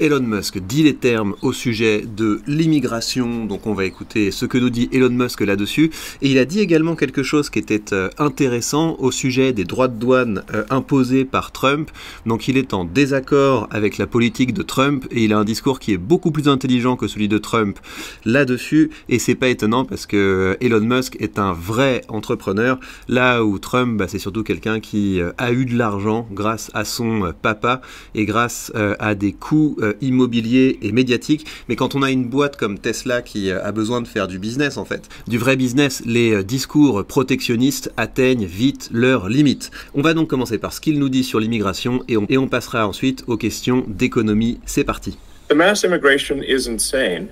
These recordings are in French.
Elon Musk dit les termes au sujet de l'immigration, donc on va écouter ce que nous dit Elon Musk là-dessus. Et il a dit également quelque chose qui était intéressant au sujet des droits de douane imposés par Trump. Donc il est en désaccord avec la politique de Trump et il a un discours qui est beaucoup plus intelligent que celui de Trump là-dessus. Et c'est pas étonnant parce que Elon Musk est un vrai entrepreneur, là où Trump, c'est surtout quelqu'un qui a eu de l'argent grâce à son papa et grâce à des coups immobiliers et médiatiques. Mais quand on a une boîte comme Tesla qui a besoin de faire du business en fait, du vrai business, les discours protectionnistes atteignent vite leurs limites. On va donc commencer par ce qu'il nous dit sur l'immigration et on passera ensuite aux questions d'économie. C'est parti. The mass immigration is insane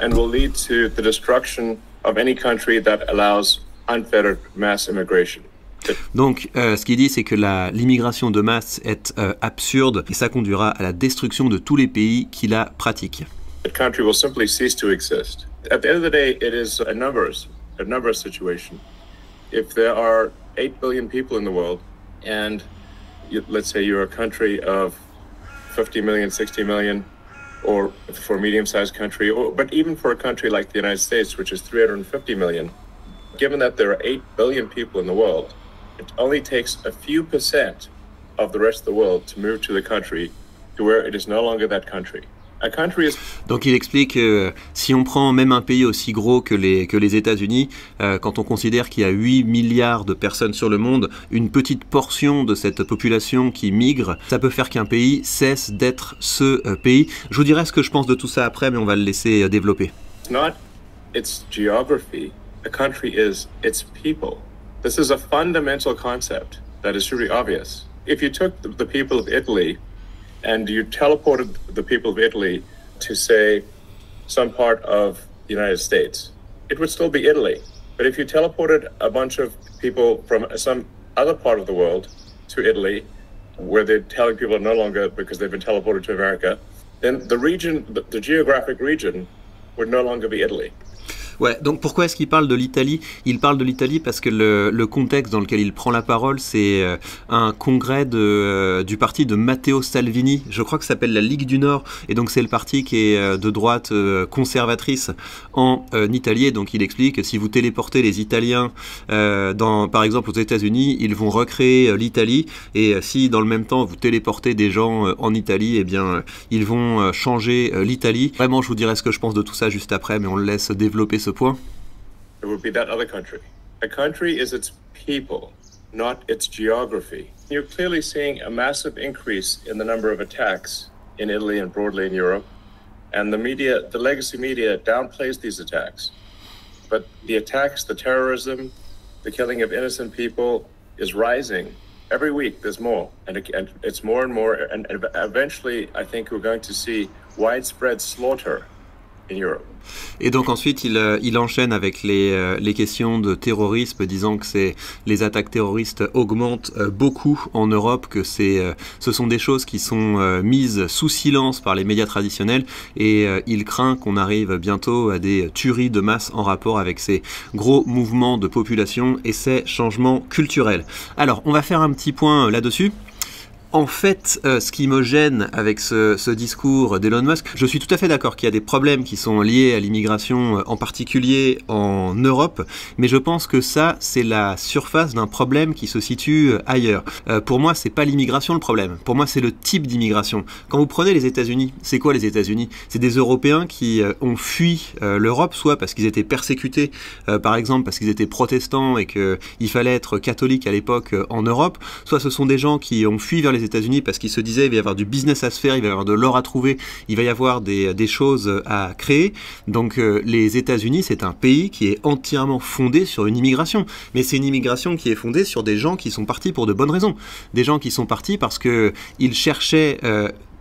and will lead to the destruction of any country that allows unfettered mass immigration. Donc, ce qu'il dit, c'est que l'immigration de masse est absurde et ça conduira à la destruction de tous les pays qui la pratiquent. The country will simply cease to exist. At the end of the day, it is a numbers situation. If there are 8 billion people in the world, and let's say you're a country of 50 million, 60 million, or for a medium-sized country, but even for a country like the United States, which is 350 million, given that there are 8 billion people in the world, it only takes a few % of the rest of the world to move to the country to where it is no longer that country. A country is... Donc il explique que si on prend même un pays aussi gros que les États-Unis, quand on considère qu'il y a 8 milliards de personnes sur le monde, une petite portion de cette population qui migre, ça peut faire qu'un pays cesse d'être ce pays. Je vous dirai ce que je pense de tout ça après, mais on va le laisser développer. It's not its geography. A country is its people. This is a fundamental concept that is really obvious. If you took the people of Italy and you teleported the people of Italy to, say, some part of the United States, it would still be Italy. But if you teleported a bunch of people from some other part of the world to Italy, where they're telling people no longer because they've been teleported to America, then the region, the geographic region, would no longer be Italy. Ouais, donc pourquoi est-ce qu'il parle de l'Italie? Il parle de l'Italie parce que le contexte dans lequel il prend la parole, c'est un congrès du parti de Matteo Salvini, je crois que ça s'appelle la Ligue du Nord, et donc c'est le parti qui est de droite conservatrice en Italie, et donc il explique que si vous téléportez les Italiens, par exemple aux États-Unis, ils vont recréer l'Italie, et si dans le même temps vous téléportez des gens en Italie, eh bien ils vont changer l'Italie. Vraiment, je vous dirai ce que je pense de tout ça juste après, mais on le laisse développer ce point. It would be that other country. A country is its people, not its geography. You're clearly seeing a massive increase in the number of attacks in Italy and broadly in Europe. And the media, the legacy media, downplays these attacks. But the attacks, the terrorism, the killing of innocent people is rising. Every week there's more. And it's more and more. And eventually, I think we're going to see widespread slaughter in Europe. Et donc ensuite il enchaîne avec les questions de terrorisme, disant que les attaques terroristes augmentent beaucoup en Europe, que ce sont des choses qui sont mises sous silence par les médias traditionnels, et il craint qu'on arrive bientôt à des tueries de masse en rapport avec ces gros mouvements de population et ces changements culturels. Alors on va faire un petit point là-dessus. En fait, ce qui me gêne avec ce discours d'Elon Musk, je suis tout à fait d'accord qu'il y a des problèmes qui sont liés à l'immigration, en particulier en Europe, mais je pense que ça, c'est la surface d'un problème qui se situe ailleurs. Pour moi, c'est pas l'immigration le problème. Pour moi, c'est le type d'immigration. Quand vous prenez les États-Unis, c'est quoi les États-Unis? C'est des Européens qui ont fui l'Europe, soit parce qu'ils étaient persécutés, par exemple parce qu'ils étaient protestants et qu'il fallait être catholique à l'époque en Europe, soit ce sont des gens qui ont fui vers les États-Unis parce qu'ils se disaient il va y avoir du business à se faire, il va y avoir de l'or à trouver, il va y avoir des choses à créer. Donc les États-Unis, c'est un pays qui est entièrement fondé sur une immigration, mais c'est une immigration qui est fondée sur des gens qui sont partis pour de bonnes raisons, des gens qui sont partis parce que ils cherchaient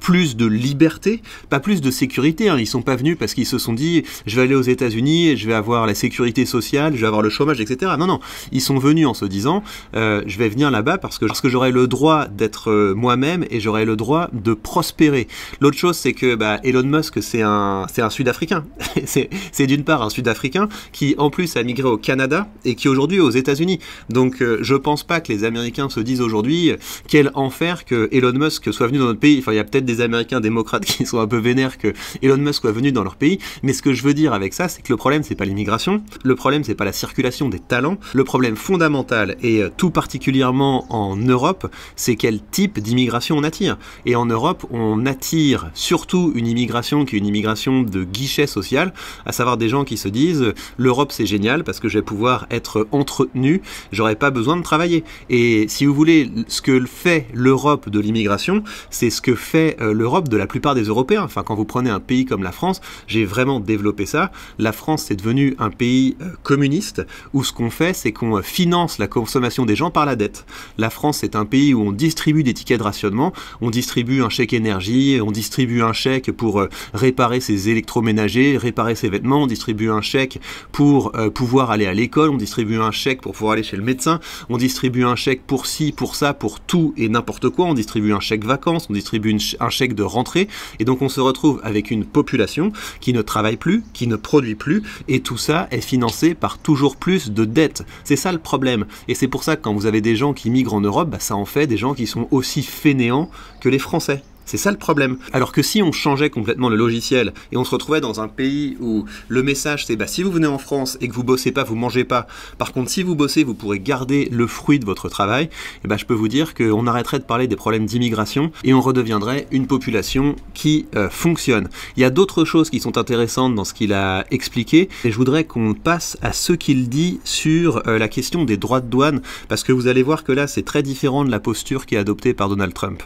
plus de liberté, pas plus de sécurité. Ils sont pas venus parce qu'ils se sont dit je vais aller aux États-Unis, je vais avoir la sécurité sociale, je vais avoir le chômage, etc. Non, non, ils sont venus en se disant je vais venir là-bas parce que j'aurai le droit d'être moi-même et j'aurai le droit de prospérer. L'autre chose, c'est que Elon Musk, c'est un Sud-Africain. c'est d'une part un Sud-Africain qui en plus a migré au Canada et qui aujourd'hui est aux États-Unis. Donc je pense pas que les Américains se disent aujourd'hui quel enfer que Elon Musk soit venu dans notre pays. Enfin, il y a peut-être des Américains démocrates qui sont un peu vénères que Elon Musk soit venu dans leur pays, mais ce que je veux dire avec ça, c'est que le problème, c'est pas l'immigration, le problème, c'est pas la circulation des talents, le problème fondamental, et tout particulièrement en Europe, c'est quel type d'immigration on attire. Et en Europe, on attire surtout une immigration qui est une immigration de guichet social, à savoir des gens qui se disent « l'Europe, c'est génial parce que je vais pouvoir être entretenu, j'aurai pas besoin de travailler ». Et si vous voulez, ce que fait l'Europe de l'immigration, c'est ce que fait l'Europe de la plupart des Européens. Enfin, quand vous prenez un pays comme la France, j'ai vraiment développé ça. La France, c'est devenu un pays communiste où ce qu'on fait, c'est qu'on finance la consommation des gens par la dette. La France, c'est un pays où on distribue des tickets de rationnement, on distribue un chèque énergie, on distribue un chèque pour réparer ses électroménagers, réparer ses vêtements, on distribue un chèque pour pouvoir aller à l'école, on distribue un chèque pour pouvoir aller chez le médecin, on distribue un chèque pour ci, pour ça, pour tout et n'importe quoi, on distribue un chèque vacances, on distribue un chèque de rentrée, et donc on se retrouve avec une population qui ne travaille plus, qui ne produit plus, et tout ça est financé par toujours plus de dettes. C'est ça le problème. Et c'est pour ça que quand vous avez des gens qui migrent en Europe, bah, ça en fait des gens qui sont aussi fainéants que les Français. C'est ça le problème. Alors que si on changeait complètement le logiciel et on se retrouvait dans un pays où le message c'est bah, si vous venez en France et que vous bossez pas, vous mangez pas. Par contre, si vous bossez, vous pourrez garder le fruit de votre travail. Et bah, je peux vous dire qu'on arrêterait de parler des problèmes d'immigration et on redeviendrait une population qui fonctionne. Il y a d'autres choses qui sont intéressantes dans ce qu'il a expliqué et je voudrais qu'on passe à ce qu'il dit sur la question des droits de douane parce que vous allez voir que là c'est très différent de la posture qui est adoptée par Donald Trump.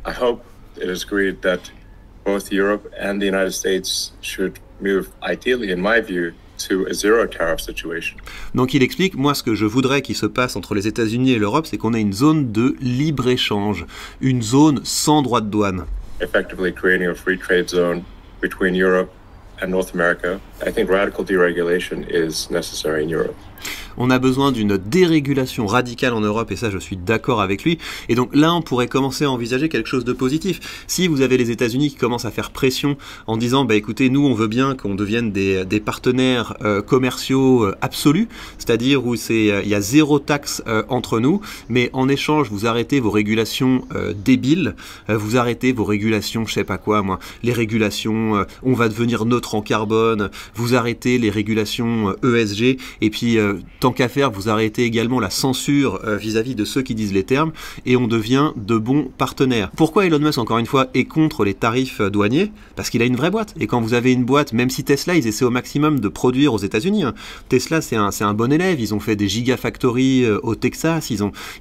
I hope it is agreed that both Europe and the United States should move, ideally, in my view, to a zero tariff situation. Donc il explique, moi ce que je voudrais qu'il se passe entre les États-Unis et l'Europe, c'est qu'on ait une zone de libre-échange, une zone sans droit de douane. Effectively creating a free trade zone between Europe and North America. I think radical deregulation is necessary in Europe. On a besoin d'une dérégulation radicale en Europe et ça je suis d'accord avec lui. Et donc là on pourrait commencer à envisager quelque chose de positif. Si vous avez les États-Unis qui commencent à faire pression en disant bah écoutez nous on veut bien qu'on devienne des partenaires commerciaux absolus, c'est-à-dire où il y a zéro taxe entre nous, mais en échange vous arrêtez vos régulations débiles, vous arrêtez vos régulations je sais pas quoi moi, les régulations on va devenir neutre en carbone, vous arrêtez les régulations ESG et puis tant qu'à faire, vous arrêtez également la censure vis-à-vis de ceux qui disent les termes et on devient de bons partenaires. Pourquoi Elon Musk, encore une fois, est contre les tarifs douaniers? Parce qu'il a une vraie boîte. Et quand vous avez une boîte, même si Tesla, ils essaient au maximum de produire aux États-Unis. Hein. Tesla, c'est un bon élève. Ils ont fait des gigafactories au Texas.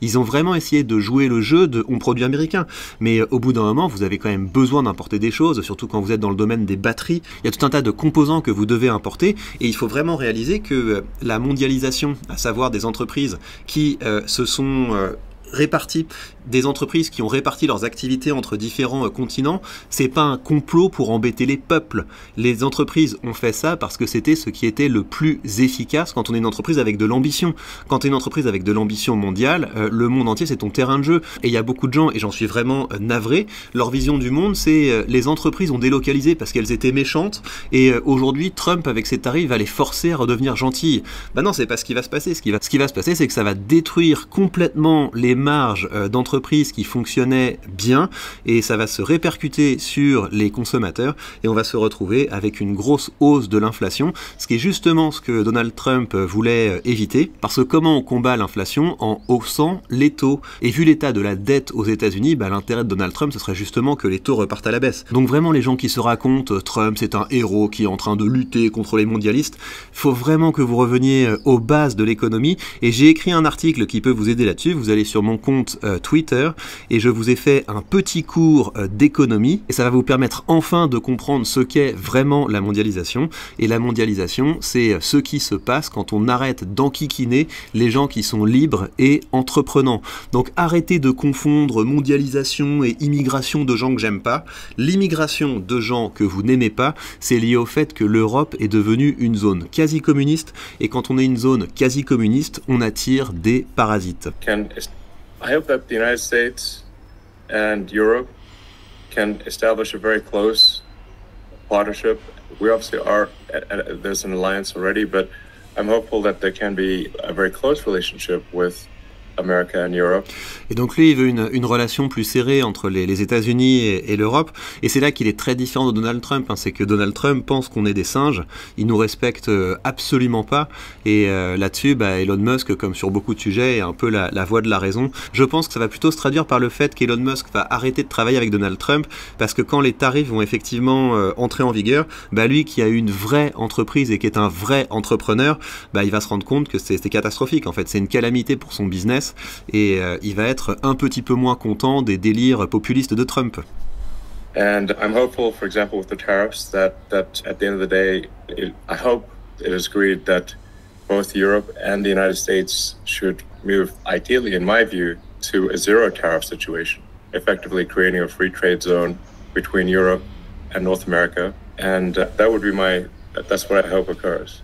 Ils ont vraiment essayé de jouer le jeu de on produit américain. Mais au bout d'un moment, vous avez quand même besoin d'importer des choses, surtout quand vous êtes dans le domaine des batteries. Il y a tout un tas de composants que vous devez importer et il faut vraiment réaliser que la mondialisation, à savoir des entreprises qui se sont réparties, des entreprises qui ont réparti leurs activités entre différents continents, c'est pas un complot pour embêter les peuples. Les entreprises ont fait ça parce que c'était ce qui était le plus efficace quand on est une entreprise avec de l'ambition. Quand tu es une entreprise avec de l'ambition mondiale, le monde entier c'est ton terrain de jeu. Et il y a beaucoup de gens, et j'en suis vraiment navré, leur vision du monde c'est les entreprises ont délocalisé parce qu'elles étaient méchantes et aujourd'hui Trump avec ses tarifs va les forcer à redevenir gentilles. Bah non, c'est pas ce qui va se passer. Ce qui va se passer c'est que ça va détruire complètement les marges d'entreprises qui fonctionnaient bien et ça va se répercuter sur les consommateurs et on va se retrouver avec une grosse hausse de l'inflation, ce qui est justement ce que Donald Trump voulait éviter, parce que comment on combat l'inflation? En haussant les taux. Et vu l'état de la dette aux États-Unis, bah, l'intérêt de Donald Trump ce serait justement que les taux repartent à la baisse. Donc vraiment les gens qui se racontent Trump c'est un héros qui est en train de lutter contre les mondialistes, faut vraiment que vous reveniez aux bases de l'économie et j'ai écrit un article qui peut vous aider là-dessus. Vous allez sur mon compte Twitter et je vous ai fait un petit cours d'économie et ça va vous permettre enfin de comprendre ce qu'est vraiment la mondialisation. Et la mondialisation, c'est ce qui se passe quand on arrête d'enquiquiner les gens qui sont libres et entreprenants. Donc arrêtez de confondre mondialisation et immigration de gens que j'aime pas. L'immigration de gens que vous n'aimez pas, c'est lié au fait que l'Europe est devenue une zone quasi communiste et quand on est une zone quasi communiste, on attire des parasites. I hope that the United States and Europe can establish a very close partnership. We obviously are, there's an alliance already, but I'm hopeful that there can be a very close relationship with America and Europe. Et donc lui, il veut une relation plus serrée entre les États-Unis et l'Europe. Et c'est là qu'il est très différent de Donald Trump. Hein. C'est que Donald Trump pense qu'on est des singes. Il nous respecte absolument pas. Et là-dessus, Elon Musk, comme sur beaucoup de sujets, est un peu la voix de la raison. Je pense que ça va plutôt se traduire par le fait qu'Elon Musk va arrêter de travailler avec Donald Trump. Parce que quand les tarifs vont effectivement entrer en vigueur, lui qui a une vraie entreprise et qui est un vrai entrepreneur, il va se rendre compte que c'est catastrophique. En fait, c'est une calamité pour son business. Et il va être un petit peu moins content des délires populistes de Trump. And I'm hopeful, for example, with the tariffs, that at the end of the day, I hope it is agreed that both Europe and the United States should move, ideally, in my view, to a zero tariff situation, effectively creating a free trade zone between Europe and North America. And that would be that's what I hope occurs.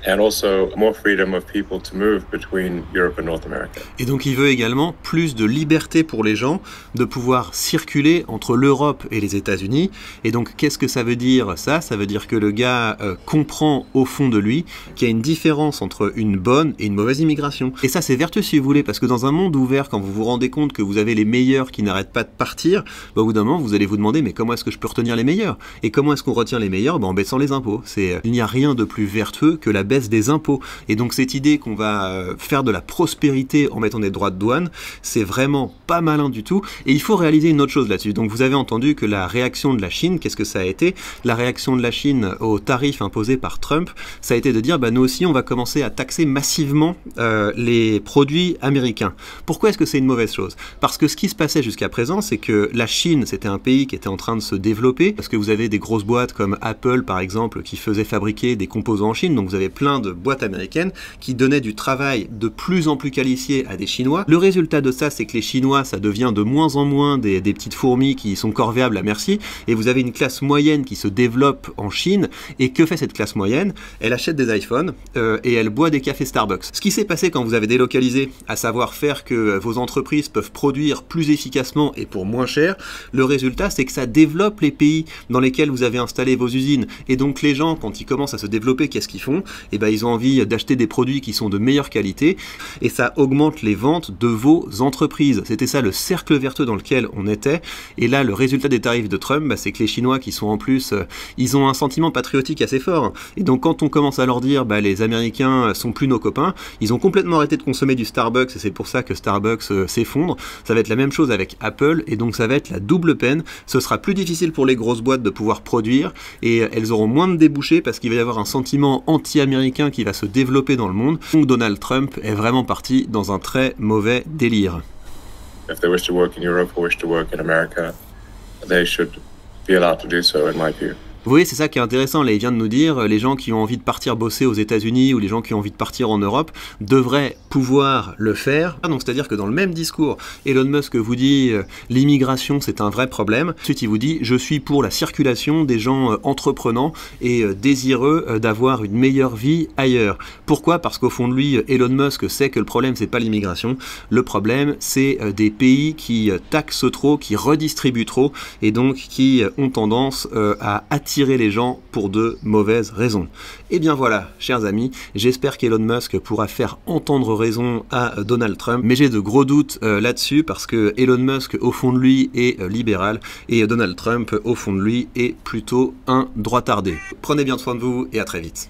And also more freedom of people to move between Europe and North America. Et donc il veut également plus de liberté pour les gens, de pouvoir circuler entre l'Europe et les États-Unis. Et donc qu'est-ce que ça veut dire ça? Ça veut dire que le gars comprend au fond de lui qu'il y a une différence entre une bonne et une mauvaise immigration. Et ça c'est vertueux si vous voulez, parce que dans un monde ouvert, quand vous vous rendez compte que vous avez les meilleurs qui n'arrêtent pas de partir, au bout d'un moment vous allez vous demander mais comment est-ce que je peux retenir les meilleurs? Et comment est-ce qu'on retient les meilleurs? En baissant les impôts. Il n'y a rien de plus vertueux que la baisse des impôts. Et donc cette idée qu'on va faire de la prospérité en mettant des droits de douane, c'est vraiment pas malin du tout. Et il faut réaliser une autre chose là-dessus. Donc vous avez entendu que la réaction de la Chine, qu'est-ce que ça a été? La réaction de la Chine aux tarifs imposés par Trump, ça a été de dire nous aussi on va commencer à taxer massivement les produits américains. Pourquoi est-ce que c'est une mauvaise chose? Parce que ce qui se passait jusqu'à présent, c'est que la Chine, c'était un pays qui était en train de se développer, parce que vous avez des grosses boîtes comme Apple par exemple qui faisaient fabriquer des composants en Chine, donc vous avez plein de boîtes américaines qui donnaient du travail de plus en plus qualifié à des Chinois. Le résultat de ça, c'est que les Chinois, ça devient de moins en moins des petites fourmis qui sont corvéables à merci, et vous avez une classe moyenne qui se développe en Chine. Et que fait cette classe moyenne? Elle achète des iPhones et elle boit des cafés Starbucks. Ce qui s'est passé quand vous avez délocalisé, à savoir faire que vos entreprises peuvent produire plus efficacement et pour moins cher, le résultat, c'est que ça développe les pays dans lesquels vous avez installé vos usines. Et donc les gens, quand ils commencent à se développer, qu'est-ce qu'ils font? Ils ont envie d'acheter des produits qui sont de meilleure qualité et ça augmente les ventes de vos entreprises. C'était ça le cercle vertueux dans lequel on était. Et là, le résultat des tarifs de Trump, c'est que les Chinois qui sont en plus, ils ont un sentiment patriotique assez fort. Et donc quand on commence à leur dire les Américains sont plus nos copains, ils ont complètement arrêté de consommer du Starbucks et c'est pour ça que Starbucks s'effondre. Ça va être la même chose avec Apple et donc ça va être la double peine. Ce sera plus difficile pour les grosses boîtes de pouvoir produire et elles auront moins de débouchés parce qu'il va y avoir un sentiment anti-américain qui va se développer dans le monde. Donc Donald Trump est vraiment parti dans un très mauvais délire. If they wish to work in Europe or wish to work in America, they should be allowed to do so, in my view. Vous voyez, c'est ça qui est intéressant. Là, il vient de nous dire, les gens qui ont envie de partir bosser aux États-Unis ou les gens qui ont envie de partir en Europe devraient pouvoir le faire. Donc, c'est-à-dire que dans le même discours, Elon Musk vous dit l'immigration, c'est un vrai problème. Ensuite, il vous dit, je suis pour la circulation des gens entreprenants et désireux d'avoir une meilleure vie ailleurs. Pourquoi? Parce qu'au fond de lui, Elon Musk sait que le problème, c'est pas l'immigration. Le problème, c'est des pays qui taxent trop, qui redistribuent trop et donc qui ont tendance à attirer les gens pour de mauvaises raisons. Et bien voilà, chers amis, j'espère qu'Elon Musk pourra faire entendre raison à Donald Trump, mais j'ai de gros doutes là-dessus parce que Elon Musk, au fond de lui, est libéral et Donald Trump, au fond de lui, est plutôt un droitardé. Prenez bien soin de vous et à très vite.